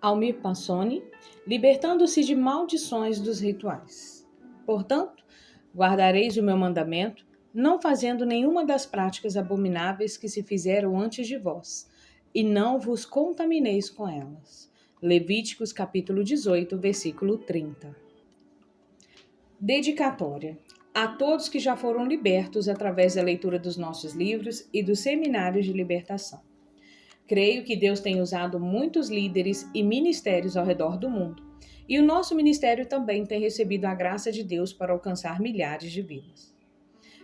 Almir Passoni, libertando-se de maldições dos rituais. Portanto, guardareis o meu mandamento, não fazendo nenhuma das práticas abomináveis que se fizeram antes de vós, e não vos contamineis com elas. Levíticos capítulo 18, versículo 30. Dedicatória. A todos que já foram libertos através da leitura dos nossos livros e dos seminários de libertação. Creio que Deus tem usado muitos líderes e ministérios ao redor do mundo, e o nosso ministério também tem recebido a graça de Deus para alcançar milhares de vidas.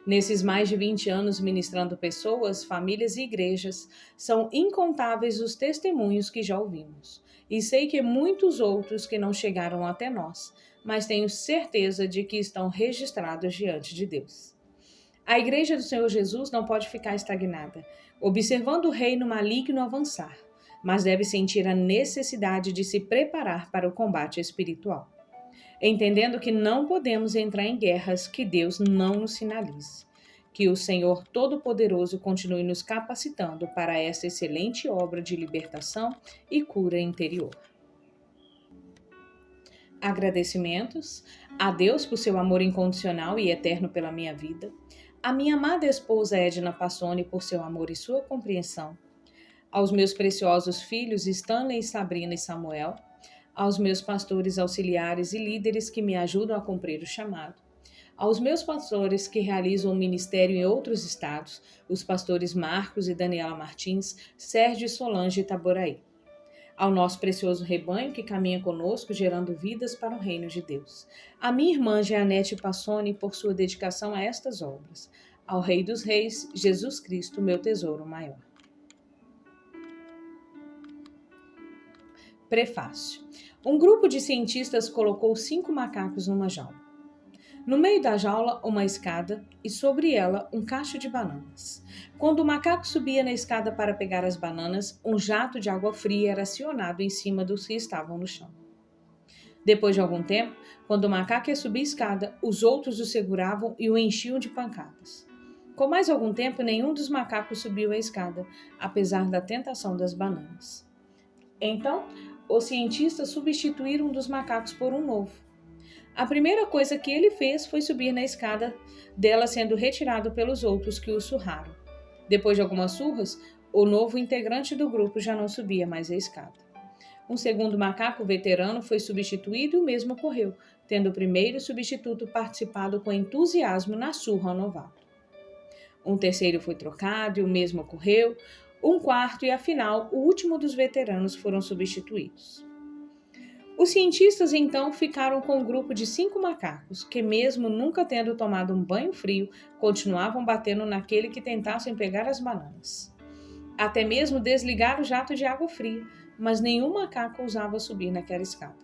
Nesses mais de 20 anos ministrando pessoas, famílias e igrejas, são incontáveis os testemunhos que já ouvimos. E sei que muitos outros que não chegaram até nós, mas tenho certeza de que estão registrados diante de Deus. A Igreja do Senhor Jesus não pode ficar estagnada, observando o reino maligno avançar, mas deve sentir a necessidade de se preparar para o combate espiritual, entendendo que não podemos entrar em guerras que Deus não nos sinalize. Que o Senhor Todo-Poderoso continue nos capacitando para essa excelente obra de libertação e cura interior. Agradecimentos a Deus por seu amor incondicional e eterno pela minha vida, a minha amada esposa Edna Passoni por seu amor e sua compreensão, aos meus preciosos filhos Stanley, Sabrina e Samuel, aos meus pastores auxiliares e líderes que me ajudam a cumprir o chamado, aos meus pastores que realizam o ministério em outros estados, os pastores Marcos e Daniela Martins, Sérgio e Solange Itaboraí, ao nosso precioso rebanho que caminha conosco, gerando vidas para o reino de Deus. A minha irmã Jeanette Passoni por sua dedicação a estas obras. Ao Rei dos Reis, Jesus Cristo, meu tesouro maior. Prefácio. Um grupo de cientistas colocou 5 macacos numa jaula. No meio da jaula, uma escada e sobre ela um cacho de bananas. Quando o macaco subia na escada para pegar as bananas, um jato de água fria era acionado em cima dos que estavam no chão. Depois de algum tempo, quando o macaco ia subir a escada, os outros o seguravam e o enchiam de pancadas. Com mais algum tempo, nenhum dos macacos subiu a escada, apesar da tentação das bananas. Então, os cientistas substituíram um dos macacos por um novo. A primeira coisa que ele fez foi subir na escada, dela sendo retirado pelos outros que o surraram. Depois de algumas surras, o novo integrante do grupo já não subia mais a escada. Um segundo macaco veterano foi substituído e o mesmo ocorreu, tendo o primeiro substituto participado com entusiasmo na surra ao novato. Um terceiro foi trocado e o mesmo ocorreu. Um quarto e, afinal, o último dos veteranos foram substituídos. Os cientistas então ficaram com um grupo de 5 macacos, que mesmo nunca tendo tomado um banho frio, continuavam batendo naquele que tentassem pegar as bananas. Até mesmo desligaram o jato de água fria, mas nenhum macaco ousava subir naquela escada.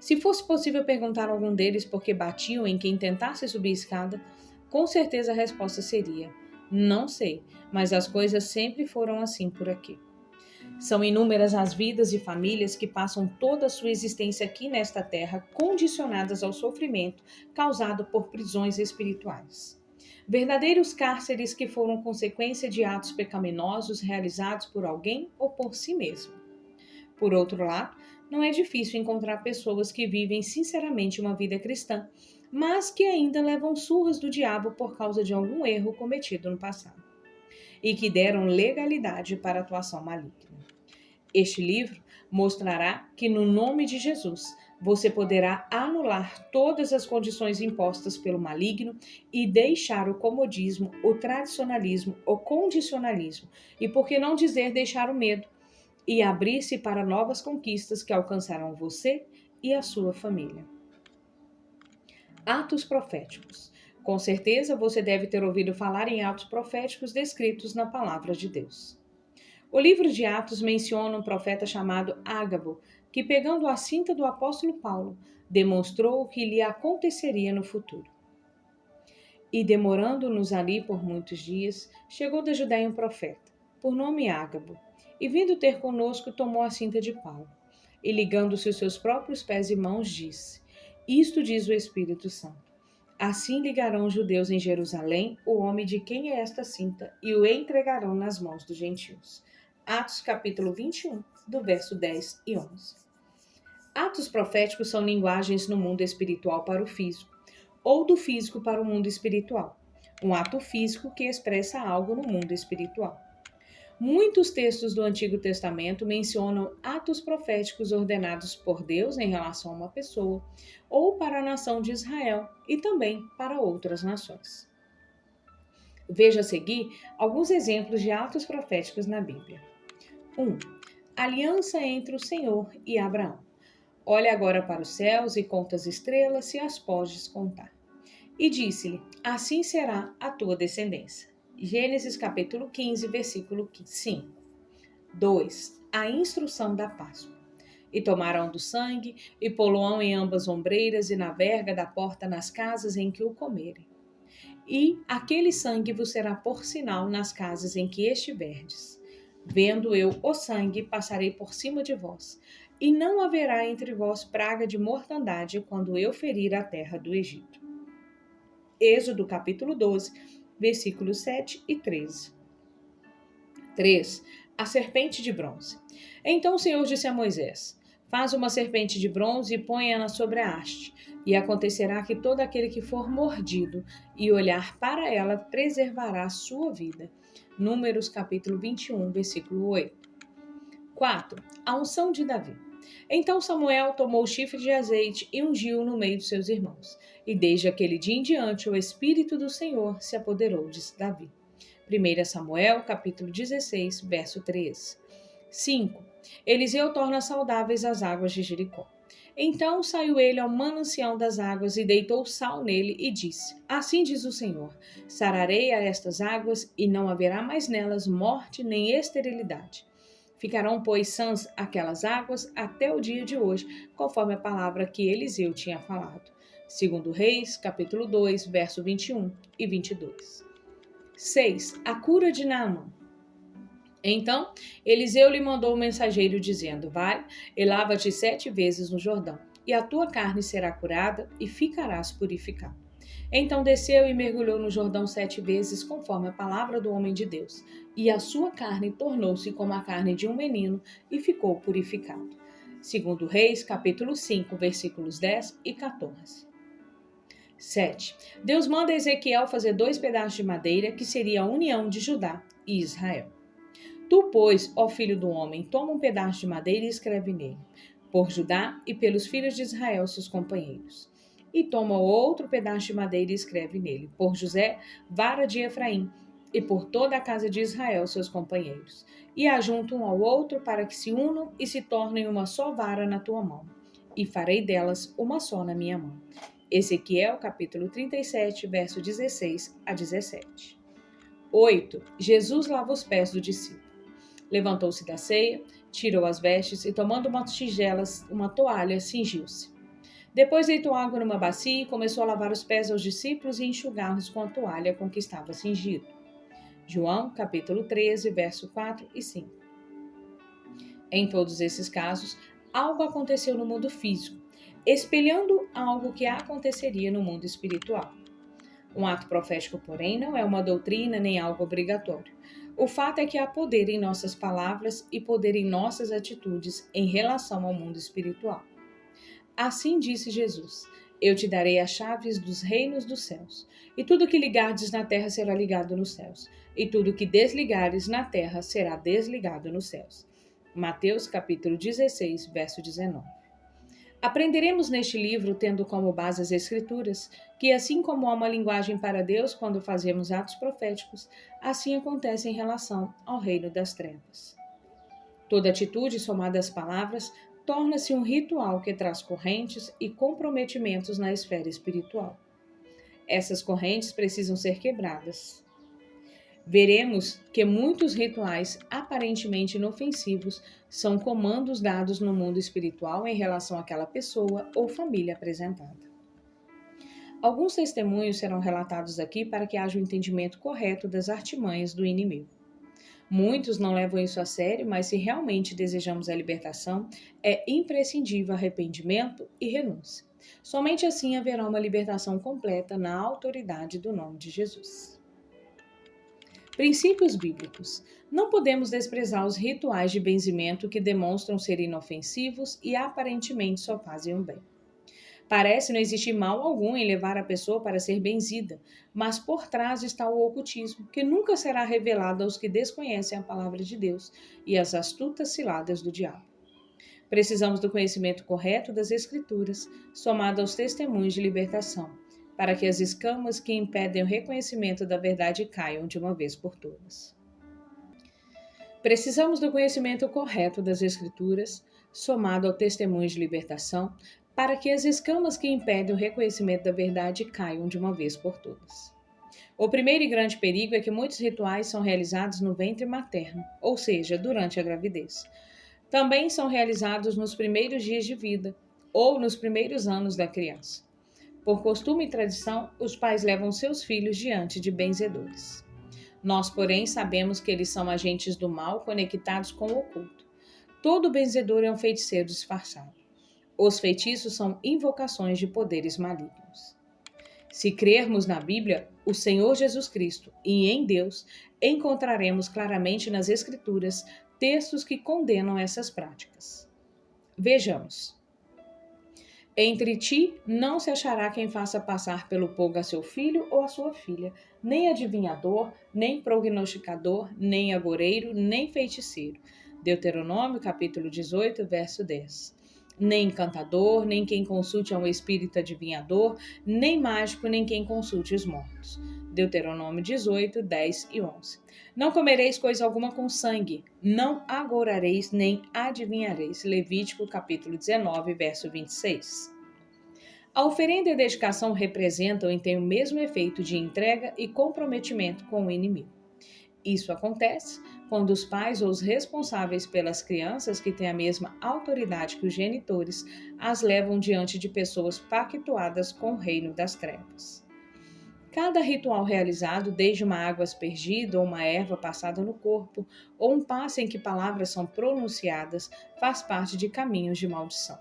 Se fosse possível perguntar a algum deles por que batiam em quem tentasse subir a escada, com certeza a resposta seria: não sei, mas as coisas sempre foram assim por aqui. São inúmeras as vidas e famílias que passam toda a sua existência aqui nesta terra condicionadas ao sofrimento causado por prisões espirituais. Verdadeiros cárceres que foram consequência de atos pecaminosos realizados por alguém ou por si mesmo. Por outro lado, não é difícil encontrar pessoas que vivem sinceramente uma vida cristã, mas que ainda levam surras do diabo por causa de algum erro cometido no passado, e que deram legalidade para a atuação maligna. Este livro mostrará que, no nome de Jesus, você poderá anular todas as condições impostas pelo maligno e deixar o comodismo, o tradicionalismo, o condicionalismo e, por que não dizer, deixar o medo e abrir-se para novas conquistas que alcançarão você e a sua família. Atos proféticos. Com certeza você deve ter ouvido falar em atos proféticos descritos na palavra de Deus. O livro de Atos menciona um profeta chamado Ágabo, que, pegando a cinta do apóstolo Paulo, demonstrou o que lhe aconteceria no futuro. E, demorando-nos ali por muitos dias, chegou da Judéia um profeta, por nome Ágabo, e vindo ter conosco, tomou a cinta de Paulo, e ligando-se os seus próprios pés e mãos, disse: Isto diz o Espírito Santo. Assim ligarão os judeus em Jerusalém o homem de quem é esta cinta, e o entregarão nas mãos dos gentios. Atos capítulo 21, do verso 10 e 11. Atos proféticos são linguagens no mundo espiritual para o físico, ou do físico para o mundo espiritual. Um ato físico que expressa algo no mundo espiritual. Muitos textos do Antigo Testamento mencionam atos proféticos ordenados por Deus em relação a uma pessoa, ou para a nação de Israel e também para outras nações. Veja a seguir alguns exemplos de atos proféticos na Bíblia. 1. Aliança entre o Senhor e Abraão. Olha agora para os céus e conta as estrelas, se as podes contar. E disse-lhe, assim será a tua descendência. Gênesis capítulo 15, versículo 5. 2. A instrução da Páscoa. E tomarão do sangue, e poloão em ambas ombreiras e na verga da porta nas casas em que o comerem. E aquele sangue vos será por sinal nas casas em que estiverdes. Vendo eu o sangue, passarei por cima de vós, e não haverá entre vós praga de mortandade quando eu ferir a terra do Egito. Êxodo capítulo 12, versículos 7 e 13. 3. A serpente de bronze. Então o Senhor disse a Moisés, faz uma serpente de bronze e ponha-na sobre a haste, e acontecerá que todo aquele que for mordido e olhar para ela preservará a sua vida. Números capítulo 21, versículo 8. 4. A unção de Davi. Então Samuel tomou o chifre de azeite e ungiu no meio de seus irmãos. E desde aquele dia em diante o Espírito do Senhor se apoderou de Davi. 1 Samuel, capítulo 16, verso 13. 5. Eliseu torna saudáveis as águas de Jericó. Então saiu ele ao manancial das águas e deitou sal nele e disse, assim diz o Senhor, sararei a estas águas e não haverá mais nelas morte nem esterilidade. Ficarão, pois, sãs aquelas águas até o dia de hoje, conforme a palavra que Eliseu tinha falado. 2 Reis, capítulo 2, verso 21 e 22. 6. A cura de Naamã. Então, Eliseu lhe mandou um mensageiro dizendo, vai e lava-te 7 vezes no Jordão, e a tua carne será curada e ficarás purificado. Então desceu e mergulhou no Jordão 7 vezes, conforme a palavra do homem de Deus, e a sua carne tornou-se como a carne de um menino e ficou purificado. 2 Reis, capítulo 5, versículos 10 e 14. 7. Deus manda Ezequiel fazer 2 pedaços de madeira, que seria a união de Judá e Israel. Tu, pois, ó filho do homem, toma um pedaço de madeira e escreve nele, por Judá e pelos filhos de Israel, seus companheiros. E toma outro pedaço de madeira e escreve nele, por José, vara de Efraim, e por toda a casa de Israel, seus companheiros. E ajunta um ao outro para que se unam e se tornem uma só vara na tua mão. E farei delas uma só na minha mão. Ezequiel, capítulo 37, verso 16 a 17. 8. Jesus lava os pés do discípulo. Levantou-se da ceia, tirou as vestes e, tomando uma toalha, cingiu-se. Depois deitou água numa bacia e começou a lavar os pés aos discípulos e enxugá-los com a toalha com que estava cingido. João, capítulo 13, verso 4 e 5. Em todos esses casos, algo aconteceu no mundo físico, espelhando algo que aconteceria no mundo espiritual. Um ato profético, porém, não é uma doutrina nem algo obrigatório. O fato é que há poder em nossas palavras e poder em nossas atitudes em relação ao mundo espiritual. Assim disse Jesus, eu te darei as chaves dos reinos dos céus, e tudo que ligardes na terra será ligado nos céus, e tudo que desligares na terra será desligado nos céus. Mateus capítulo 16, verso 19. Aprenderemos neste livro, tendo como base as Escrituras, que assim como há uma linguagem para Deus quando fazemos atos proféticos, assim acontece em relação ao reino das trevas. Toda atitude somada às palavras torna-se um ritual que traz correntes e comprometimentos na esfera espiritual. Essas correntes precisam ser quebradas. Veremos que muitos rituais aparentemente inofensivos são comandos dados no mundo espiritual em relação àquela pessoa ou família apresentada. Alguns testemunhos serão relatados aqui para que haja um entendimento correto das artimanhas do inimigo. Muitos não levam isso a sério, mas se realmente desejamos a libertação, é imprescindível arrependimento e renúncia. Somente assim haverá uma libertação completa na autoridade do nome de Jesus. Princípios bíblicos. Não podemos desprezar os rituais de benzimento que demonstram ser inofensivos e aparentemente só fazem o bem. Parece não existir mal algum em levar a pessoa para ser benzida, mas por trás está o ocultismo, que nunca será revelado aos que desconhecem a palavra de Deus e as astutas ciladas do diabo. Precisamos do conhecimento correto das Escrituras, somado aos testemunhos de libertação, para que as escamas que impedem o reconhecimento da verdade caiam de uma vez por todas. Precisamos do conhecimento correto das Escrituras, somado ao testemunho de libertação, para que as escamas que impedem o reconhecimento da verdade caiam de uma vez por todas. O primeiro e grande perigo é que muitos rituais são realizados no ventre materno, ou seja, durante a gravidez. Também são realizados nos primeiros dias de vida ou nos primeiros anos da criança. Por costume e tradição, os pais levam seus filhos diante de benzedores. Nós, porém, sabemos que eles são agentes do mal conectados com o oculto. Todo benzedor é um feiticeiro disfarçado. Os feitiços são invocações de poderes malignos. Se crermos na Bíblia, o Senhor Jesus Cristo e em Deus, encontraremos claramente nas Escrituras textos que condenam essas práticas. Vejamos. Entre ti não se achará quem faça passar pelo fogo a seu filho ou a sua filha, nem adivinhador, nem prognosticador, nem agoureiro, nem feiticeiro. Deuteronômio, capítulo 18, verso 10. Nem encantador, nem quem consulte a um espírito adivinhador, nem mágico, nem quem consulte os mortos. Deuteronômio 18, 10 e 11. Não comereis coisa alguma com sangue, não agourareis nem adivinhareis. Levítico capítulo 19, verso 26. A oferenda e a dedicação representam e têm o mesmo efeito de entrega e comprometimento com o inimigo. Isso acontece quando os pais ou os responsáveis pelas crianças, que têm a mesma autoridade que os genitores, as levam diante de pessoas pactuadas com o reino das trevas. Cada ritual realizado, desde uma água aspergida ou uma erva passada no corpo, ou um passo em que palavras são pronunciadas, faz parte de caminhos de maldição.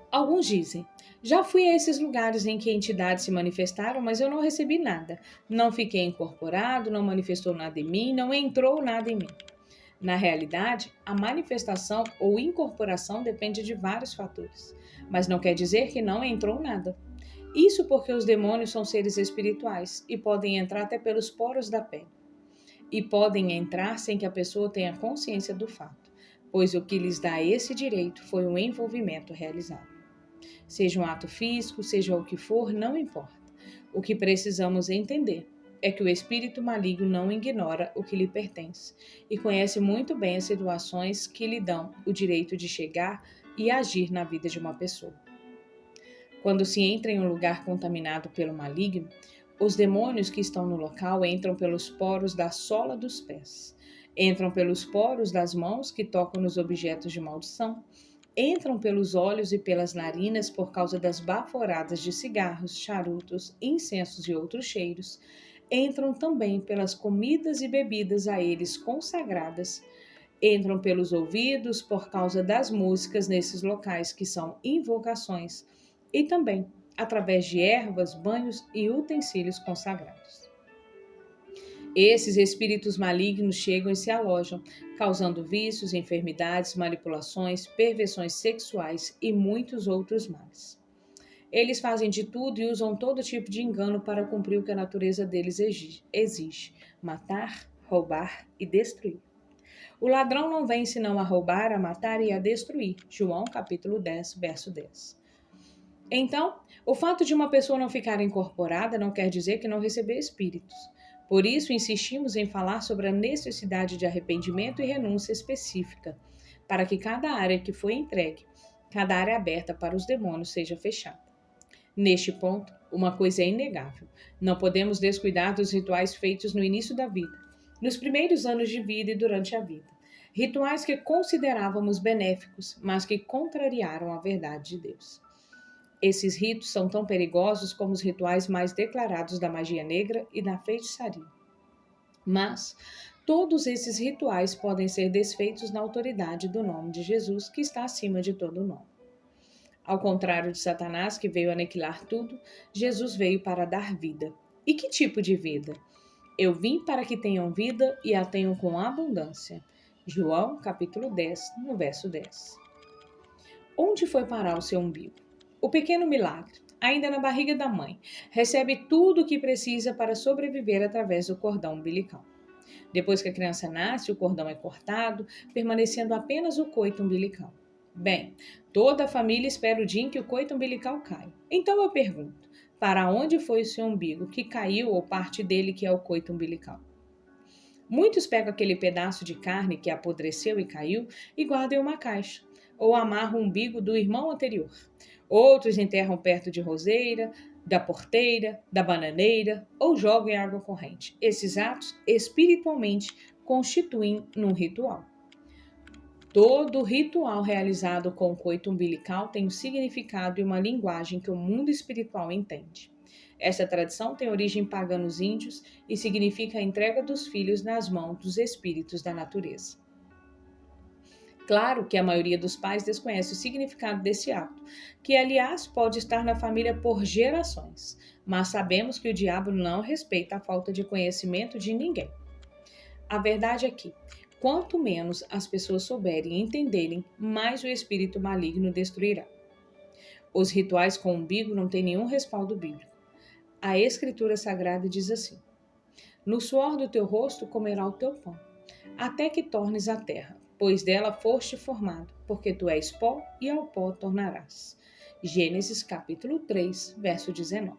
Alguns dizem: já fui a esses lugares em que entidades se manifestaram, mas eu não recebi nada. Não fiquei incorporado, não manifestou nada em mim, não entrou nada em mim. Na realidade, a manifestação ou incorporação depende de vários fatores, mas não quer dizer que não entrou nada. Isso porque os demônios são seres espirituais e podem entrar até pelos poros da pele. E podem entrar sem que a pessoa tenha consciência do fato, pois o que lhes dá esse direito foi um envolvimento realizado. Seja um ato físico, seja o que for, não importa. O que precisamos entender é que o espírito maligno não ignora o que lhe pertence e conhece muito bem as situações que lhe dão o direito de chegar e agir na vida de uma pessoa. Quando se entra em um lugar contaminado pelo maligno, os demônios que estão no local entram pelos poros da sola dos pés, entram pelos poros das mãos que tocam nos objetos de maldição, entram pelos olhos e pelas narinas por causa das baforadas de cigarros, charutos, incensos e outros cheiros, entram também pelas comidas e bebidas a eles consagradas, entram pelos ouvidos por causa das músicas nesses locais que são invocações, e também através de ervas, banhos e utensílios consagrados. Esses espíritos malignos chegam e se alojam, causando vícios, enfermidades, manipulações, perversões sexuais e muitos outros males. Eles fazem de tudo e usam todo tipo de engano para cumprir o que a natureza deles exige: matar, roubar e destruir. O ladrão não vem senão a roubar, a matar e a destruir. João capítulo 10, verso 10. Então, o fato de uma pessoa não ficar incorporada não quer dizer que não recebeu espíritos. Por isso, insistimos em falar sobre a necessidade de arrependimento e renúncia específica, para que cada área que foi entregue, cada área aberta para os demônios seja fechada. Neste ponto, uma coisa é inegável: não podemos descuidar dos rituais feitos no início da vida, nos primeiros anos de vida e durante a vida. Rituais que considerávamos benéficos, mas que contrariaram a verdade de Deus. Esses ritos são tão perigosos como os rituais mais declarados da magia negra e da feitiçaria. Mas todos esses rituais podem ser desfeitos na autoridade do nome de Jesus, que está acima de todo nome. Ao contrário de Satanás, que veio aniquilar tudo, Jesus veio para dar vida. E que tipo de vida? Eu vim para que tenham vida e a tenham com abundância. João, capítulo 10, no verso 10. Onde foi parar o seu umbigo? O pequeno milagre, ainda na barriga da mãe, recebe tudo o que precisa para sobreviver através do cordão umbilical. Depois que a criança nasce, o cordão é cortado, permanecendo apenas o coito umbilical. Bem, toda a família espera o dia em que o coito umbilical cai. Então eu pergunto, para onde foi o seu umbigo que caiu ou parte dele que é o coito umbilical? Muitos pegam aquele pedaço de carne que apodreceu e caiu e guardam em uma caixa, ou amarram o umbigo do irmão anterior. Outros enterram perto de roseira, da porteira, da bananeira ou jogam em água corrente. Esses atos, espiritualmente, constituem um ritual. Todo ritual realizado com o coito umbilical tem um significado e uma linguagem que o mundo espiritual entende. Esta tradição tem origem pagã nos índios e significa a entrega dos filhos nas mãos dos espíritos da natureza. Claro que a maioria dos pais desconhece o significado desse ato, que aliás pode estar na família por gerações, mas sabemos que o diabo não respeita a falta de conhecimento de ninguém. A verdade é que, quanto menos as pessoas souberem e entenderem, mais o espírito maligno destruirá. Os rituais com o umbigo não têm nenhum respaldo bíblico. A Escritura Sagrada diz assim: no suor do teu rosto comerá o teu pão, até que tornes a terra, pois dela foste formado, porque tu és pó e ao pó tornarás. Gênesis capítulo 3, verso 19.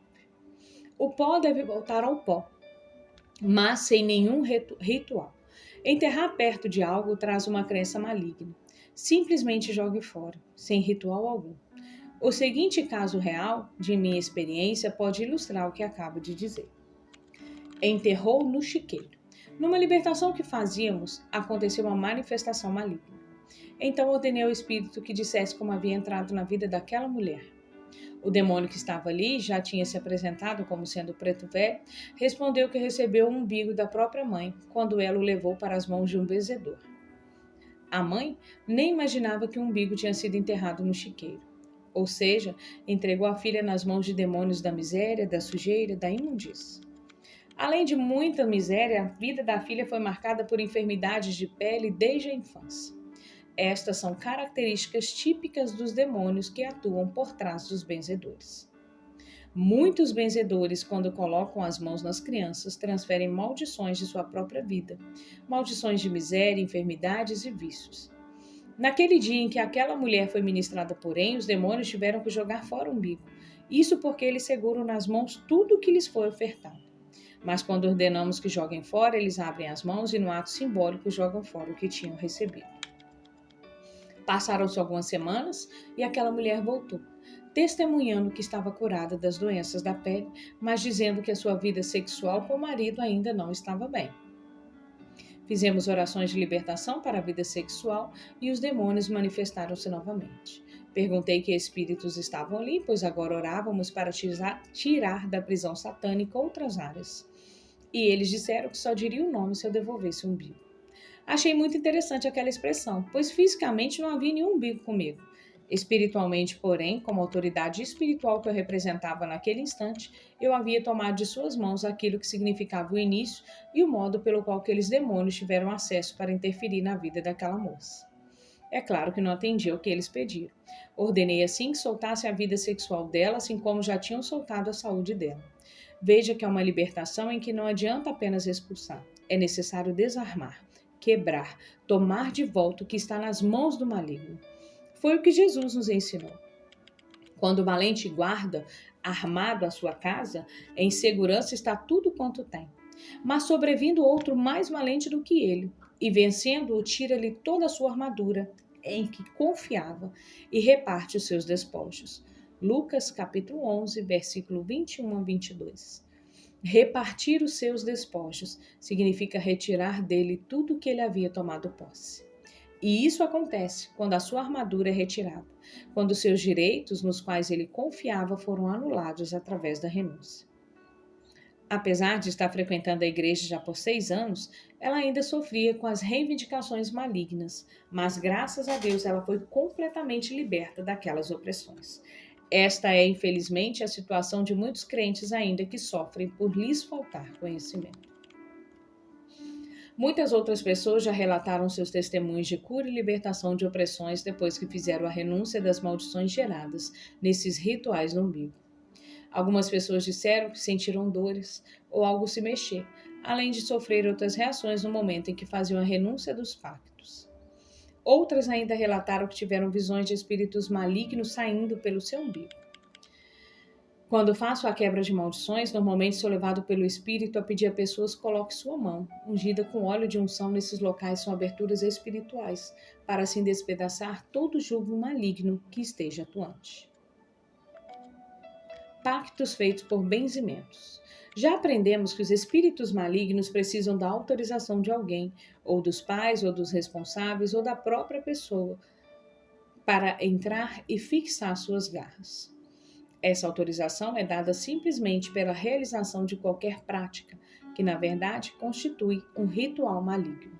O pó deve voltar ao pó, mas sem nenhum ritual. Enterrar perto de algo traz uma crença maligna. Simplesmente jogue fora, sem ritual algum. O seguinte caso real, de minha experiência, pode ilustrar o que acabo de dizer. Enterrou no chiqueiro. Numa libertação que fazíamos, aconteceu uma manifestação maligna. Então ordenei ao espírito que dissesse como havia entrado na vida daquela mulher. O demônio que estava ali, já tinha se apresentado como sendo preto velho, respondeu que recebeu o umbigo da própria mãe, quando ela o levou para as mãos de um benzedor. A mãe nem imaginava que o umbigo tinha sido enterrado no chiqueiro. Ou seja, entregou a filha nas mãos de demônios da miséria, da sujeira, da imundícia. Além de muita miséria, a vida da filha foi marcada por enfermidades de pele desde a infância. Estas são características típicas dos demônios que atuam por trás dos benzedores. Muitos benzedores, quando colocam as mãos nas crianças, transferem maldições de sua própria vida, maldições de miséria, enfermidades e vícios. Naquele dia em que aquela mulher foi ministrada, porém, os demônios tiveram que jogar fora o umbigo. Isso porque eles seguram nas mãos tudo o que lhes foi ofertado. Mas quando ordenamos que joguem fora, eles abrem as mãos e, no ato simbólico, jogam fora o que tinham recebido. Passaram-se algumas semanas e aquela mulher voltou, testemunhando que estava curada das doenças da pele, mas dizendo que a sua vida sexual com o marido ainda não estava bem. Fizemos orações de libertação para a vida sexual e os demônios manifestaram-se novamente. Perguntei que espíritos estavam ali, pois agora orávamos para tirar da prisão satânica outras áreas. E eles disseram que só diria o nome se eu devolvesse o umbigo. Achei muito interessante aquela expressão, pois fisicamente não havia nenhum umbigo comigo. Espiritualmente, porém, como autoridade espiritual que eu representava naquele instante, eu havia tomado de suas mãos aquilo que significava o início e o modo pelo qual aqueles demônios tiveram acesso para interferir na vida daquela moça. É claro que não atendi ao que eles pediram. Ordenei assim que soltasse a vida sexual dela, assim como já tinham soltado a saúde dela. Veja que é uma libertação em que não adianta apenas expulsar, é necessário desarmar, quebrar, tomar de volta o que está nas mãos do maligno. Foi o que Jesus nos ensinou. Quando o valente guarda, armado a sua casa, em segurança está tudo quanto tem. Mas sobrevindo outro mais valente do que ele, e vencendo-o, tira-lhe toda a sua armadura, em que confiava, e reparte os seus despojos. Lucas capítulo 11, versículo 21 a 22. Repartir os seus despojos significa retirar dele tudo o que ele havia tomado posse. E isso acontece quando a sua armadura é retirada, quando os seus direitos nos quais ele confiava foram anulados através da renúncia. Apesar de estar frequentando a igreja já por 6 anos, ela ainda sofria com as reivindicações malignas, mas graças a Deus ela foi completamente liberta daquelas opressões. Esta é, infelizmente, a situação de muitos crentes ainda que sofrem por lhes faltar conhecimento. Muitas outras pessoas já relataram seus testemunhos de cura e libertação de opressões depois que fizeram a renúncia das maldições geradas nesses rituais no umbigo. Algumas pessoas disseram que sentiram dores ou algo se mexer, além de sofrer outras reações no momento em que faziam a renúncia dos pactos. Outras ainda relataram que tiveram visões de espíritos malignos saindo pelo seu umbigo. Quando faço a quebra de maldições, normalmente sou levado pelo Espírito a pedir a pessoas que coloque sua mão, ungida com óleo de unção nesses locais são aberturas espirituais, para assim despedaçar todo jugo maligno que esteja atuante. Pactos feitos por benzimentos. Já aprendemos que os espíritos malignos precisam da autorização de alguém, ou dos pais, ou dos responsáveis, ou da própria pessoa, para entrar e fixar suas garras. Essa autorização é dada simplesmente pela realização de qualquer prática, que na verdade constitui um ritual maligno.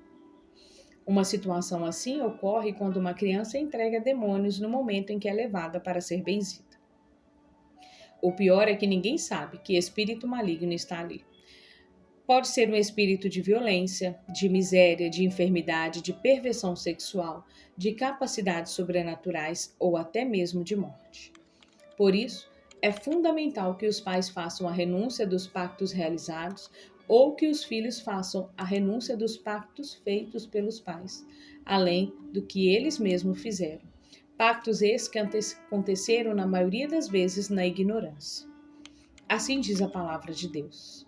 Uma situação assim ocorre quando uma criança entrega demônios no momento em que é levada para ser benzida. O pior é que ninguém sabe que espírito maligno está ali. Pode ser um espírito de violência, de miséria, de enfermidade, de perversão sexual, de capacidades sobrenaturais ou até mesmo de morte. Por isso, é fundamental que os pais façam a renúncia dos pactos realizados ou que os filhos façam a renúncia dos pactos feitos pelos pais, além do que eles mesmos fizeram. Pactos esses que aconteceram na maioria das vezes na ignorância. Assim diz a palavra de Deus.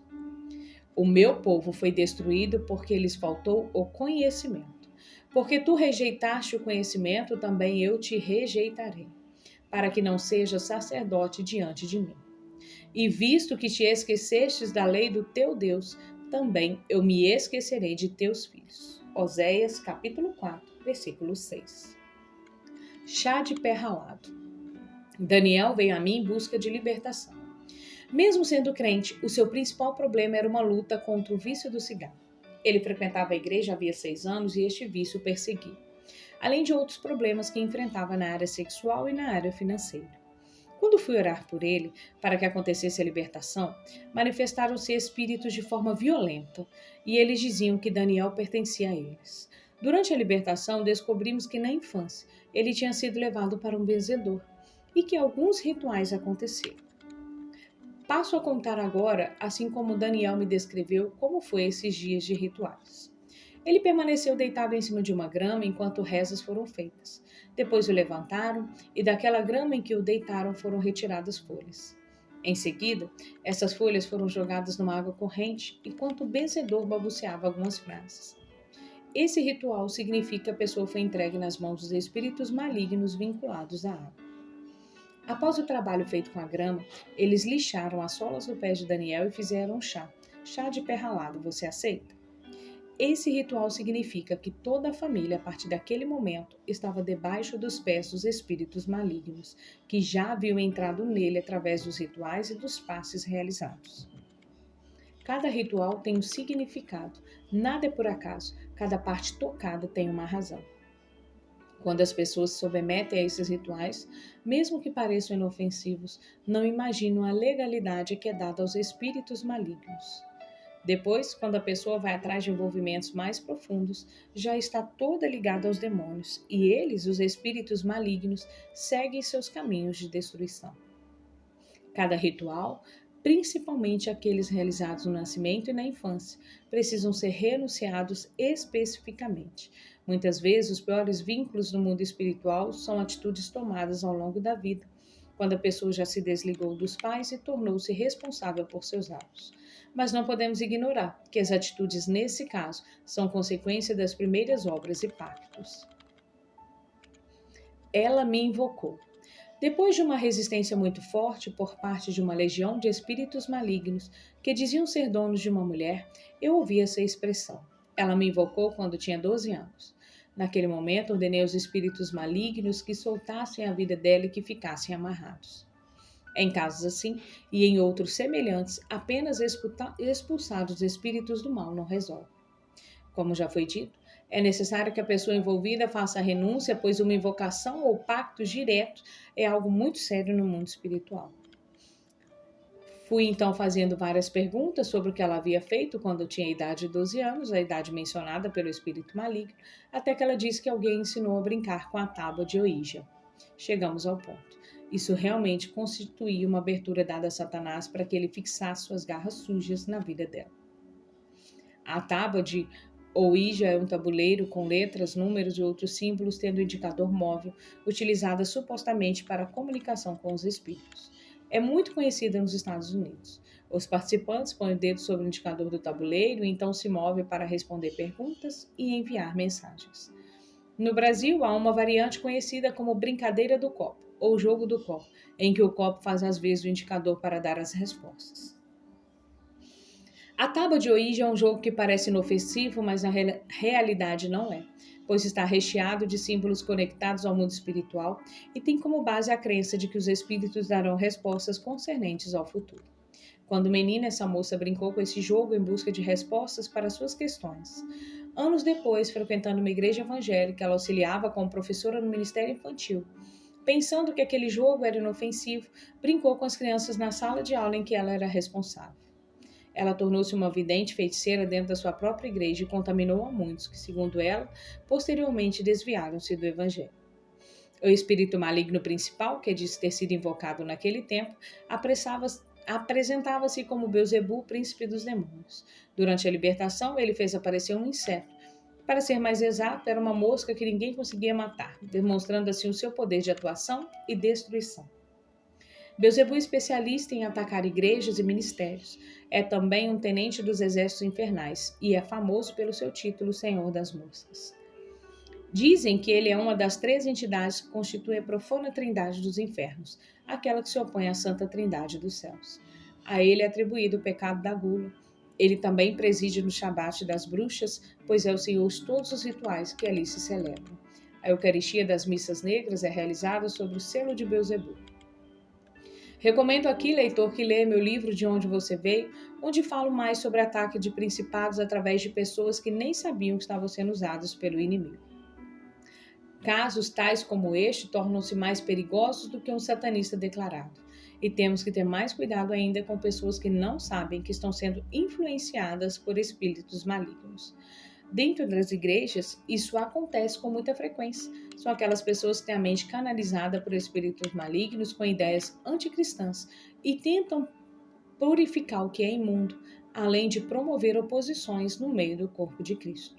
O meu povo foi destruído porque lhes faltou o conhecimento. Porque tu rejeitaste o conhecimento, também eu te rejeitarei, para que não sejas sacerdote diante de mim. E visto que te esquecestes da lei do teu Deus, também eu me esquecerei de teus filhos. Oséias, capítulo 4, versículo 6. Chá de pé ralado. Daniel veio a mim em busca de libertação. Mesmo sendo crente, o seu principal problema era uma luta contra o vício do cigarro. Ele frequentava a igreja havia 6 anos e este vício o perseguia, além de outros problemas que enfrentava na área sexual e na área financeira. Quando fui orar por ele, para que acontecesse a libertação, manifestaram-se espíritos de forma violenta, e eles diziam que Daniel pertencia a eles. Durante a libertação, descobrimos que na infância ele tinha sido levado para um benzedor, e que alguns rituais aconteceram. Passo a contar agora, assim como Daniel me descreveu, como foi esses dias de rituais. Ele permaneceu deitado em cima de uma grama enquanto rezas foram feitas. Depois o levantaram e daquela grama em que o deitaram foram retiradas folhas. Em seguida, essas folhas foram jogadas numa água corrente enquanto o benzedor balbuciava algumas frases. Esse ritual significa que a pessoa foi entregue nas mãos dos espíritos malignos vinculados à água. Após o trabalho feito com a grama, eles lixaram as solas do pé de Daniel e fizeram um chá de pé ralado. Você aceita? Esse ritual significa que toda a família, a partir daquele momento, estava debaixo dos pés dos espíritos malignos, que já haviam entrado nele através dos rituais e dos passes realizados. Cada ritual tem um significado, nada é por acaso, cada parte tocada tem uma razão. Quando as pessoas se submetem a esses rituais, mesmo que pareçam inofensivos, não imaginam a legalidade que é dada aos espíritos malignos. Depois, quando a pessoa vai atrás de envolvimentos mais profundos, já está toda ligada aos demônios, e eles, os espíritos malignos, seguem seus caminhos de destruição. Cada ritual, principalmente aqueles realizados no nascimento e na infância, precisam ser renunciados especificamente. Muitas vezes, os piores vínculos no mundo espiritual são atitudes tomadas ao longo da vida, quando a pessoa já se desligou dos pais e tornou-se responsável por seus atos. Mas não podemos ignorar que as atitudes nesse caso são consequência das primeiras obras e pactos. Ela me invocou. Depois de uma resistência muito forte por parte de uma legião de espíritos malignos que diziam ser donos de uma mulher, eu ouvi essa expressão. Ela me invocou quando tinha 12 anos. Naquele momento, ordenei aos espíritos malignos que soltassem a vida dela e que ficassem amarrados. Em casos assim, e em outros semelhantes, apenas expulsar os espíritos do mal não resolve. Como já foi dito, é necessário que a pessoa envolvida faça a renúncia, pois uma invocação ou pacto direto é algo muito sério no mundo espiritual. Fui então fazendo várias perguntas sobre o que ela havia feito quando eu tinha a idade de 12 anos, a idade mencionada pelo espírito maligno, até que ela disse que alguém ensinou a brincar com a tábua de Ouija. Chegamos ao ponto. Isso realmente constituía uma abertura dada a Satanás para que ele fixasse suas garras sujas na vida dela. A tábua de Ouija é um tabuleiro com letras, números e outros símbolos, tendo indicador móvel, utilizada supostamente para a comunicação com os espíritos. É muito conhecida nos Estados Unidos. Os participantes põem o dedo sobre o indicador do tabuleiro e então se movem para responder perguntas e enviar mensagens. No Brasil, há uma variante conhecida como brincadeira do copo, ou jogo do copo, em que o copo faz as vezes do indicador para dar as respostas. A tábua de Ouija é um jogo que parece inofensivo, mas na realidade não é, pois está recheado de símbolos conectados ao mundo espiritual e tem como base a crença de que os espíritos darão respostas concernentes ao futuro. Quando menina, essa moça brincou com esse jogo em busca de respostas para suas questões. Anos depois, frequentando uma igreja evangélica, ela auxiliava como professora no ministério infantil. Pensando que aquele jogo era inofensivo, brincou com as crianças na sala de aula em que ela era responsável. Ela tornou-se uma vidente feiticeira dentro da sua própria igreja e contaminou a muitos que, segundo ela, posteriormente desviaram-se do evangelho. O espírito maligno principal, que disse ter sido invocado naquele tempo, apresentava-se como Belzebu, príncipe dos demônios. Durante a libertação, ele fez aparecer um inseto. Para ser mais exato, era uma mosca que ninguém conseguia matar, demonstrando assim o seu poder de atuação e destruição. Belzebu é especialista em atacar igrejas e ministérios. É também um tenente dos exércitos infernais e é famoso pelo seu título Senhor das Moscas. Dizem que ele é uma das 3 entidades que constituem a profana trindade dos infernos, aquela que se opõe à santa trindade dos céus. A ele é atribuído o pecado da gula. Ele também preside no Shabat das bruxas, pois é o senhor de todos os rituais que ali se celebram. A Eucaristia das missas negras é realizada sob o selo de Belzebu. Recomendo aqui, leitor, que leia meu livro De Onde Você Veio, onde falo mais sobre ataque de principados através de pessoas que nem sabiam que estavam sendo usadas pelo inimigo. Casos tais como este tornam-se mais perigosos do que um satanista declarado, e temos que ter mais cuidado ainda com pessoas que não sabem que estão sendo influenciadas por espíritos malignos. Dentro das igrejas, isso acontece com muita frequência. São aquelas pessoas que têm a mente canalizada por espíritos malignos com ideias anticristãs e tentam purificar o que é imundo, além de promover oposições no meio do corpo de Cristo.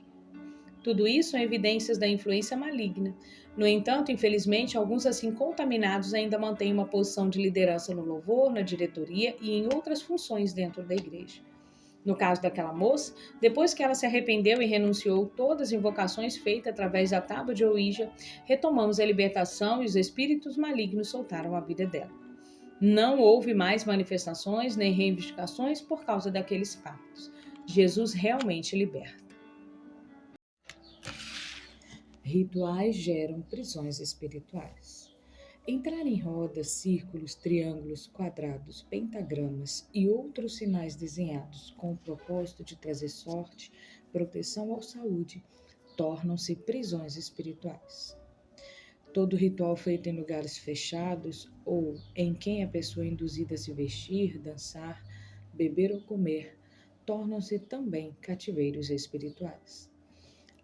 Tudo isso são evidências da influência maligna. No entanto, infelizmente, alguns assim contaminados ainda mantêm uma posição de liderança no louvor, na diretoria e em outras funções dentro da igreja. No caso daquela moça, depois que ela se arrependeu e renunciou todas as invocações feitas através da tábua de Ouija, retomamos a libertação e os espíritos malignos soltaram a vida dela. Não houve mais manifestações nem reivindicações por causa daqueles fatos. Jesus realmente liberta. Rituais geram prisões espirituais. Entrar em rodas, círculos, triângulos, quadrados, pentagramas e outros sinais desenhados com o propósito de trazer sorte, proteção ou saúde tornam-se prisões espirituais. Todo ritual feito em lugares fechados ou em quem a pessoa é induzida a se vestir, dançar, beber ou comer tornam-se também cativeiros espirituais.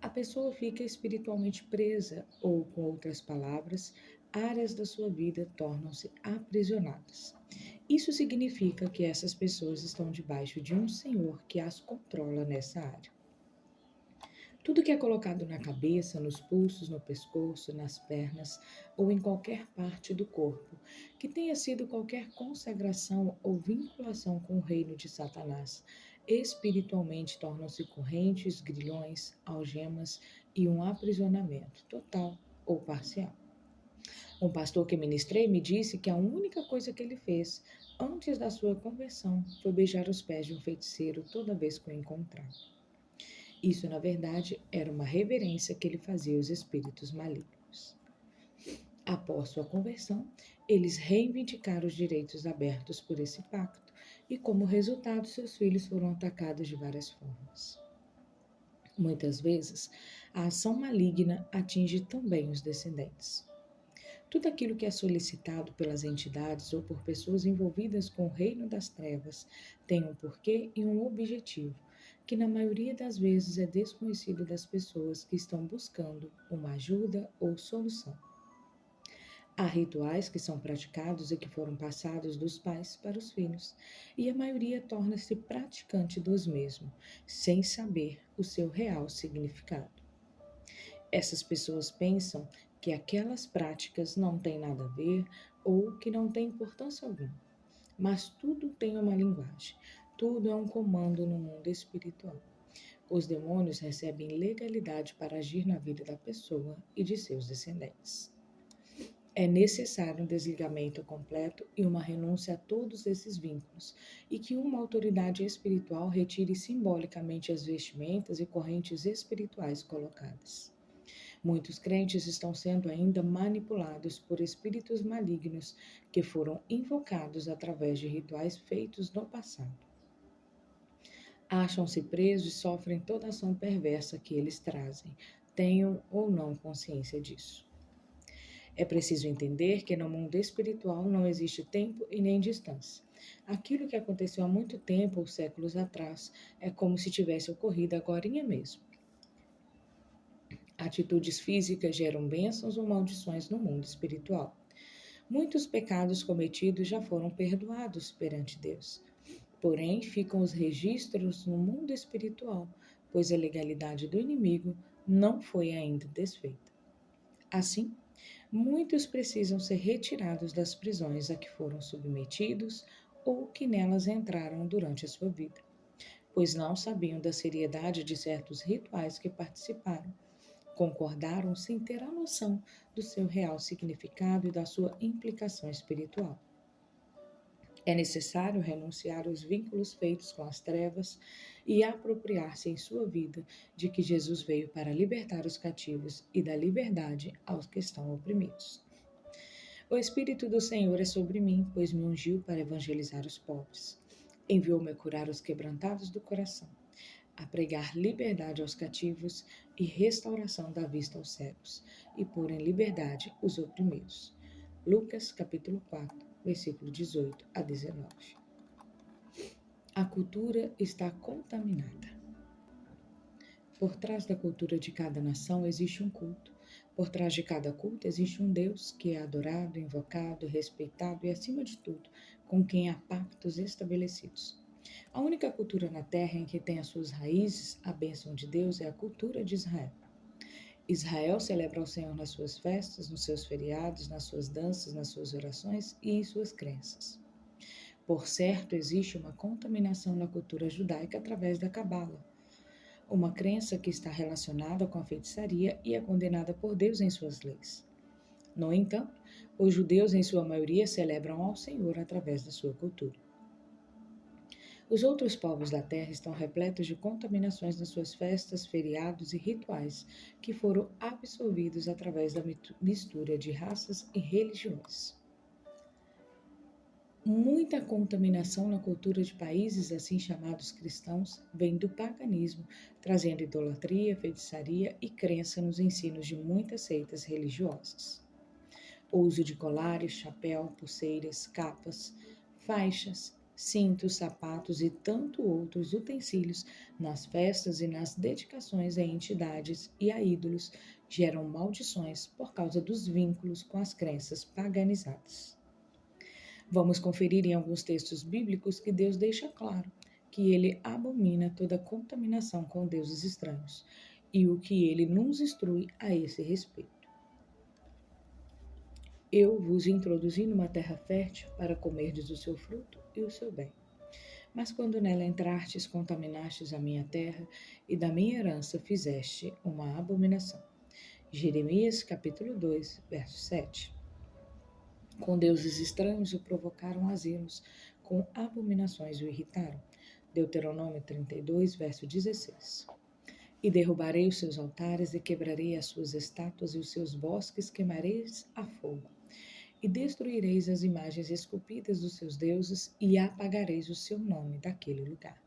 A pessoa fica espiritualmente presa ou, com outras palavras, áreas da sua vida tornam-se aprisionadas. Isso significa que essas pessoas estão debaixo de um senhor que as controla nessa área. Tudo que é colocado na cabeça, nos pulsos, no pescoço, nas pernas ou em qualquer parte do corpo, que tenha sido qualquer consagração ou vinculação com o reino de Satanás, espiritualmente tornam-se correntes, grilhões, algemas e um aprisionamento total ou parcial. Um pastor que ministrei me disse que a única coisa que ele fez antes da sua conversão foi beijar os pés de um feiticeiro toda vez que o encontrava. Isso, na verdade, era uma reverência que ele fazia aos espíritos malignos. Após sua conversão, eles reivindicaram os direitos abertos por esse pacto e, como resultado, seus filhos foram atacados de várias formas. Muitas vezes, a ação maligna atinge também os descendentes. Tudo aquilo que é solicitado pelas entidades ou por pessoas envolvidas com o reino das trevas tem um porquê e um objetivo, que na maioria das vezes é desconhecido das pessoas que estão buscando uma ajuda ou solução. Há rituais que são praticados e que foram passados dos pais para os filhos, e a maioria torna-se praticante dos mesmos, sem saber o seu real significado. Essas pessoas pensam que aquelas práticas não têm nada a ver ou que não têm importância alguma. Mas tudo tem uma linguagem, tudo é um comando no mundo espiritual. Os demônios recebem legalidade para agir na vida da pessoa e de seus descendentes. É necessário um desligamento completo e uma renúncia a todos esses vínculos, e que uma autoridade espiritual retire simbolicamente as vestimentas e correntes espirituais colocadas. Muitos crentes estão sendo ainda manipulados por espíritos malignos que foram invocados através de rituais feitos no passado. Acham-se presos e sofrem toda a ação perversa que eles trazem, tenham ou não consciência disso. É preciso entender que no mundo espiritual não existe tempo e nem distância. Aquilo que aconteceu há muito tempo ou séculos atrás é como se tivesse ocorrido agorinha mesmo. Atitudes físicas geram bênçãos ou maldições no mundo espiritual. Muitos pecados cometidos já foram perdoados perante Deus. Porém, ficam os registros no mundo espiritual, pois a legalidade do inimigo não foi ainda desfeita. Assim, muitos precisam ser retirados das prisões a que foram submetidos ou que nelas entraram durante a sua vida, pois não sabiam da seriedade de certos rituais que participaram. Concordaram sem ter a noção do seu real significado e da sua implicação espiritual. É necessário renunciar aos vínculos feitos com as trevas e apropriar-se em sua vida de que Jesus veio para libertar os cativos e dar liberdade aos que estão oprimidos. O Espírito do Senhor é sobre mim, pois me ungiu para evangelizar os pobres. Enviou-me a curar os quebrantados do coração, a pregar liberdade aos cativos e restauração da vista aos cegos, e pôr em liberdade os oprimidos. Lucas, capítulo 4, versículo 18 a 19. A cultura está contaminada. Por trás da cultura de cada nação existe um culto. Por trás de cada culto existe um Deus que é adorado, invocado, respeitado e, acima de tudo, com quem há pactos estabelecidos. A única cultura na Terra em que tem as suas raízes a bênção de Deus é a cultura de Israel. Israel celebra ao Senhor nas suas festas, nos seus feriados, nas suas danças, nas suas orações e em suas crenças. Por certo, existe uma contaminação na cultura judaica através da Cabala, uma crença que está relacionada com a feitiçaria e é condenada por Deus em suas leis. No entanto, os judeus, em sua maioria, celebram ao Senhor através da sua cultura. Os outros povos da terra estão repletos de contaminações nas suas festas, feriados e rituais, que foram absorvidos através da mistura de raças e religiões. Muita contaminação na cultura de países assim chamados cristãos vem do paganismo, trazendo idolatria, feitiçaria e crença nos ensinos de muitas seitas religiosas. O uso de colares, chapéu, pulseiras, capas, faixas, cintos, sapatos e tanto outros utensílios nas festas e nas dedicações a entidades e a ídolos geram maldições por causa dos vínculos com as crenças paganizadas. Vamos conferir em alguns textos bíblicos que Deus deixa claro que ele abomina toda contaminação com deuses estranhos e o que ele nos instrui a esse respeito. Eu vos introduzi numa terra fértil para comerdes o seu fruto e o seu bem. Mas quando nela entrastes, contaminastes a minha terra e da minha herança fizeste uma abominação. Jeremias capítulo 2, verso 7. Com deuses estranhos o provocaram a zelos, com abominações o irritaram. Deuteronômio 32, verso 16. E derrubarei os seus altares e quebrarei as suas estátuas e os seus bosques queimareis a fogo. E destruireis as imagens esculpidas dos seus deuses e apagareis o seu nome daquele lugar.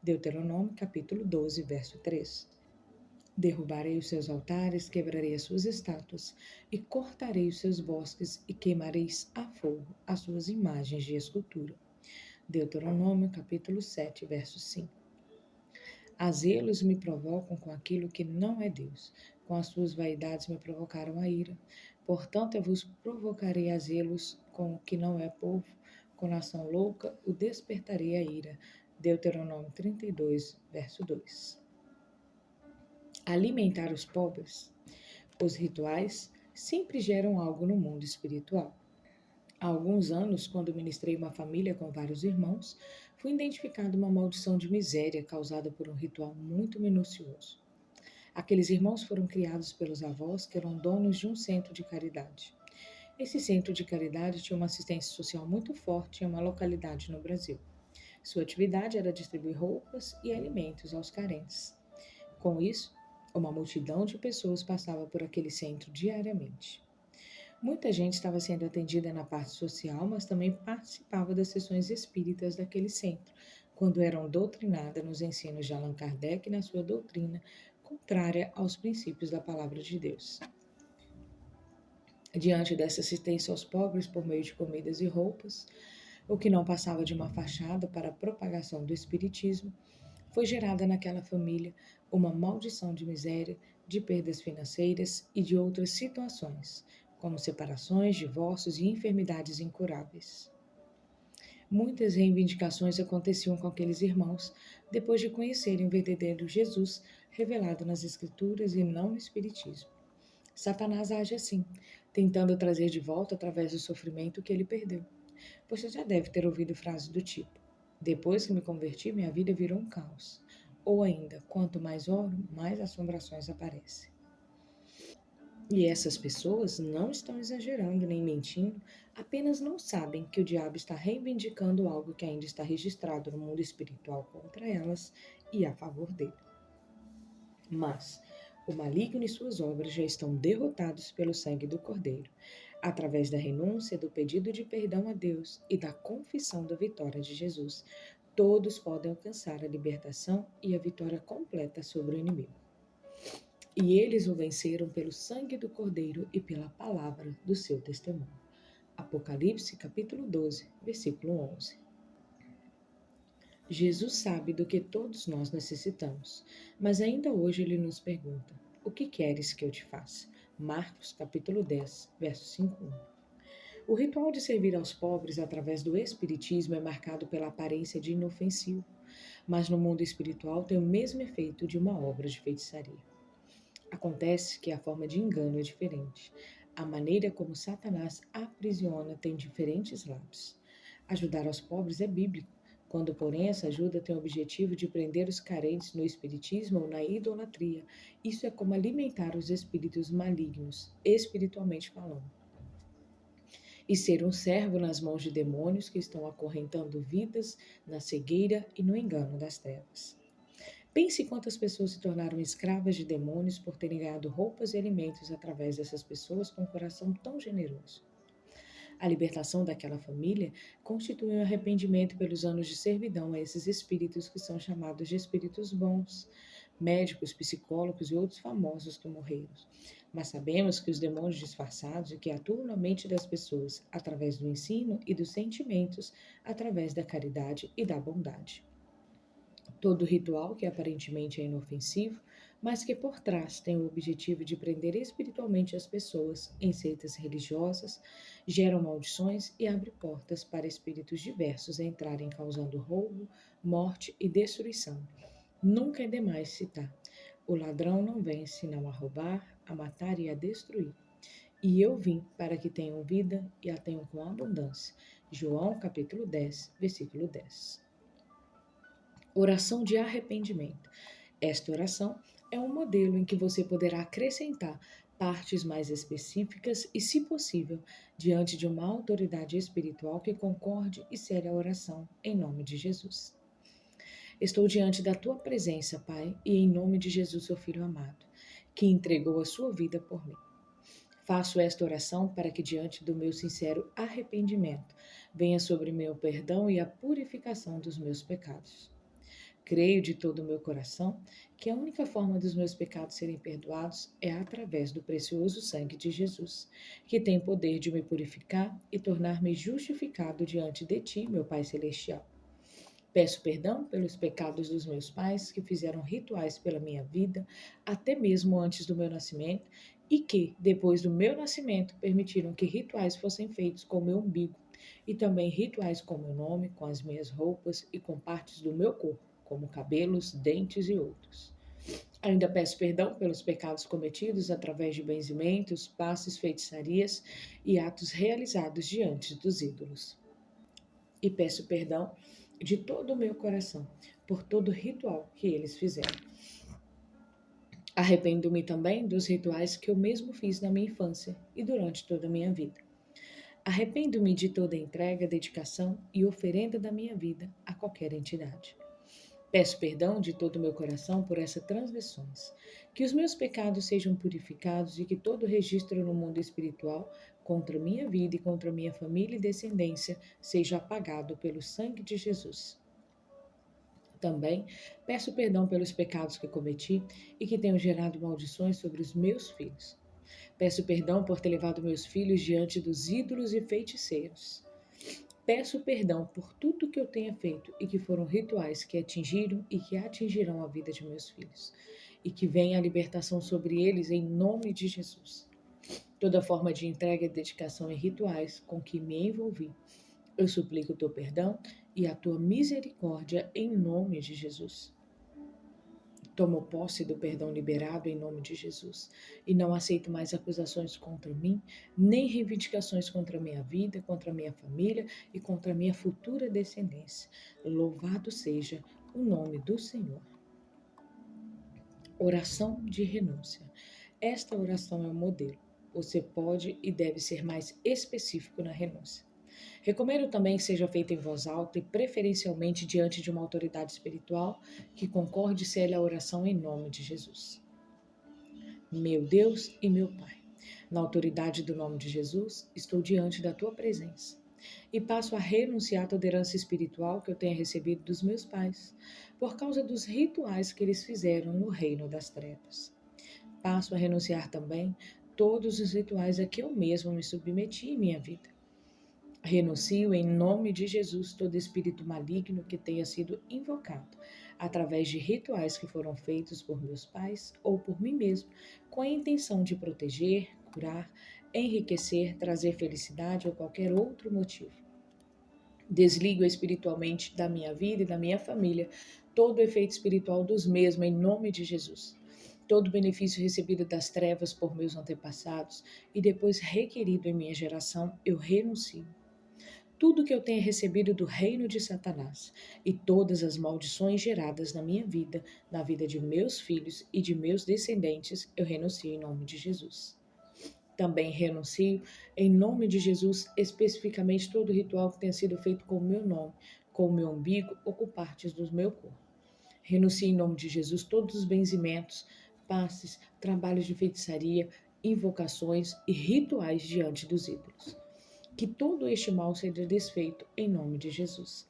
Deuteronômio capítulo 12, verso 3. Derrubarei os seus altares, quebrarei as suas estátuas, e cortarei os seus bosques, e queimareis a fogo as suas imagens de escultura. Deuteronômio, capítulo 7, verso 5. A zelos me provocam com aquilo que não é Deus. Com as suas vaidades me provocaram a ira. Portanto, eu vos provocarei a zelos com o que não é povo. Com nação louca, o despertarei a ira. Deuteronômio 32, verso 2. Alimentar os pobres. Os rituais sempre geram algo no mundo espiritual. Há alguns anos, quando ministrei uma família com vários irmãos, foi identificada uma maldição de miséria causada por um ritual muito minucioso. Aqueles irmãos foram criados pelos avós que eram donos de um centro de caridade. Esse centro de caridade tinha uma assistência social muito forte em uma localidade no Brasil. Sua atividade era distribuir roupas e alimentos aos carentes. Com isso, uma multidão de pessoas passava por aquele centro diariamente. Muita gente estava sendo atendida na parte social, mas também participava das sessões espíritas daquele centro, quando eram doutrinadas nos ensinos de Allan Kardec e na sua doutrina, contrária aos princípios da Palavra de Deus. Diante dessa assistência aos pobres por meio de comidas e roupas, o que não passava de uma fachada para a propagação do espiritismo, foi gerada naquela família uma maldição de miséria, de perdas financeiras e de outras situações, como separações, divórcios e enfermidades incuráveis. Muitas reivindicações aconteciam com aqueles irmãos depois de conhecerem o verdadeiro Jesus revelado nas Escrituras e não no Espiritismo. Satanás age assim, tentando trazer de volta através do sofrimento que ele perdeu. Você já deve ter ouvido frases do tipo: depois que me converti, minha vida virou um caos. Ou ainda, quanto mais oro, mais assombrações aparecem. E essas pessoas não estão exagerando nem mentindo, apenas não sabem que o diabo está reivindicando algo que ainda está registrado no mundo espiritual contra elas e a favor dele. Mas o maligno e suas obras já estão derrotados pelo sangue do Cordeiro, através da renúncia, do pedido de perdão a Deus e da confissão da vitória de Jesus. Todos podem alcançar a libertação e a vitória completa sobre o inimigo. E eles o venceram pelo sangue do Cordeiro e pela palavra do seu testemunho. Apocalipse, capítulo 12, versículo 11. Jesus sabe do que todos nós necessitamos, mas ainda hoje ele nos pergunta: o que queres que eu te faça? Marcos, capítulo 10, verso 5:1. O ritual de servir aos pobres através do espiritismo é marcado pela aparência de inofensivo, mas no mundo espiritual tem o mesmo efeito de uma obra de feitiçaria. Acontece que a forma de engano é diferente. A maneira como Satanás aprisiona tem diferentes lados. Ajudar aos pobres é bíblico, quando, porém, essa ajuda tem o objetivo de prender os carentes no espiritismo ou na idolatria. Isso é como alimentar os espíritos malignos, espiritualmente falando. E ser um servo nas mãos de demônios que estão acorrentando vidas na cegueira e no engano das trevas. Pense quantas pessoas se tornaram escravas de demônios por terem ganhado roupas e alimentos através dessas pessoas com um coração tão generoso. A libertação daquela família constitui um arrependimento pelos anos de servidão a esses espíritos que são chamados de espíritos bons, médicos, psicólogos e outros famosos que morreram. Mas sabemos que os demônios disfarçados e que atuam na mente das pessoas através do ensino e dos sentimentos, através da caridade e da bondade. Todo ritual que aparentemente é inofensivo, mas que por trás tem o objetivo de prender espiritualmente as pessoas em seitas religiosas, geram maldições e abre portas para espíritos diversos entrarem causando roubo, morte e destruição. Nunca é demais citar: o ladrão não vem senão a roubar, a matar e a destruir. E eu vim para que tenham vida e a tenham com abundância. João capítulo 10, versículo 10. Oração de arrependimento. Esta oração é um modelo em que você poderá acrescentar partes mais específicas e, se possível, diante de uma autoridade espiritual que concorde e cele a oração em nome de Jesus. Estou diante da tua presença, Pai, e em nome de Jesus, seu Filho amado, que entregou a sua vida por mim. Faço esta oração para que, diante do meu sincero arrependimento, venha sobre mim o perdão e a purificação dos meus pecados. Creio de todo o meu coração que a única forma dos meus pecados serem perdoados é através do precioso sangue de Jesus, que tem poder de me purificar e tornar-me justificado diante de ti, meu Pai Celestial. Peço perdão pelos pecados dos meus pais que fizeram rituais pela minha vida, até mesmo antes do meu nascimento, e que, depois do meu nascimento, permitiram que rituais fossem feitos com o meu umbigo, e também rituais com meu nome, com as minhas roupas e com partes do meu corpo, como cabelos, dentes e outros. Ainda peço perdão pelos pecados cometidos através de benzimentos, passes, feitiçarias e atos realizados diante dos ídolos. E peço perdão de todo o meu coração por todo o ritual que eles fizeram. Arrependo-me também dos rituais que eu mesmo fiz na minha infância e durante toda a minha vida. Arrependo-me de toda entrega, dedicação e oferenda da minha vida a qualquer entidade. Peço perdão de todo o meu coração por essas transgressões, que os meus pecados sejam purificados e que todo registro no mundo espiritual contra minha vida e contra minha família e descendência seja apagado pelo sangue de Jesus. Também peço perdão pelos pecados que cometi e que tenham gerado maldições sobre os meus filhos. Peço perdão por ter levado meus filhos diante dos ídolos e feiticeiros. Peço perdão por tudo que eu tenha feito e que foram rituais que atingiram e que atingirão a vida de meus filhos. E que venha a libertação sobre eles em nome de Jesus. Toda forma de entrega e dedicação em rituais com que me envolvi, eu suplico o teu perdão e a tua misericórdia em nome de Jesus. Tomo posse do perdão liberado em nome de Jesus e não aceito mais acusações contra mim, nem reivindicações contra a minha vida, contra a minha família e contra a minha futura descendência. Louvado seja o nome do Senhor. Oração de renúncia. Esta oração é um modelo. Você pode e deve ser mais específico na renúncia. Recomendo também que seja feita em voz alta e preferencialmente diante de uma autoridade espiritual que concorde ser a oração em nome de Jesus. Meu Deus e meu Pai, na autoridade do nome de Jesus, estou diante da tua presença e passo a renunciar a toda herança espiritual que eu tenha recebido dos meus pais, por causa dos rituais que eles fizeram no reino das trevas. Passo a renunciar também todos os rituais a que eu mesmo me submeti em minha vida. Renuncio em nome de Jesus todo espírito maligno que tenha sido invocado através de rituais que foram feitos por meus pais ou por mim mesmo, com a intenção de proteger, curar, enriquecer, trazer felicidade ou qualquer outro motivo. Desligo espiritualmente da minha vida e da minha família todo o efeito espiritual dos mesmos em nome de Jesus. Todo benefício recebido das trevas por meus antepassados e depois requerido em minha geração, eu renuncio. Tudo que eu tenha recebido do reino de Satanás e todas as maldições geradas na minha vida, na vida de meus filhos e de meus descendentes, eu renuncio em nome de Jesus. Também renuncio em nome de Jesus, especificamente todo ritual que tenha sido feito com o meu nome, com o meu umbigo ou com partes do meu corpo. Renuncio em nome de Jesus todos os benzimentos, passes, trabalhos de feitiçaria, invocações e rituais diante dos ídolos. Que todo este mal seja desfeito em nome de Jesus.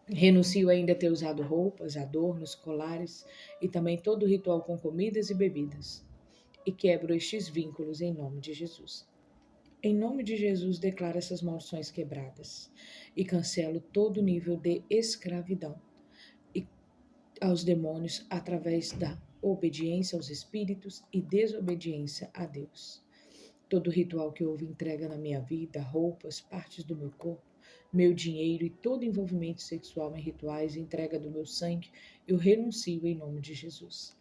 Renuncio ainda a ter usado roupas, adornos, colares e também todo ritual com comidas e bebidas. E quebro estes vínculos em nome de Jesus. Em nome de Jesus, declaro essas maldições quebradas e cancelo todo nível de escravidão e aos demônios através da obediência aos espíritos e desobediência a Deus. Todo ritual que houve entrega na minha vida, roupas, partes do meu corpo, meu dinheiro e todo envolvimento sexual em rituais, entrega do meu sangue, eu renuncio em nome de Jesus.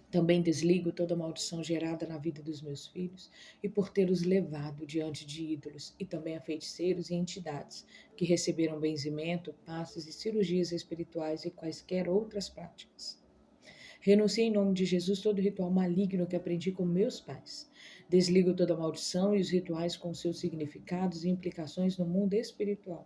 Também desligo toda maldição gerada na vida dos meus filhos e por ter-os levado diante de ídolos e também a feiticeiros e entidades que receberam benzimento, passes e cirurgias espirituais e quaisquer outras práticas. Renuncio em nome de Jesus todo ritual maligno que aprendi com meus pais. Desligo toda maldição e os rituais com seus significados e implicações no mundo espiritual.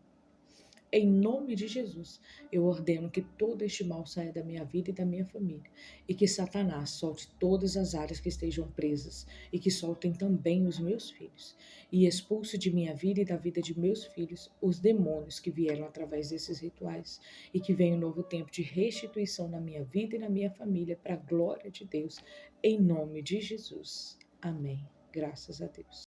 Em nome de Jesus, eu ordeno que todo este mal saia da minha vida e da minha família, e que Satanás solte todas as áreas que estejam presas, e que soltem também os meus filhos, e expulse de minha vida e da vida de meus filhos os demônios que vieram através desses rituais, e que venha um novo tempo de restituição na minha vida e na minha família, para a glória de Deus, em nome de Jesus. Amém. Graças a Deus.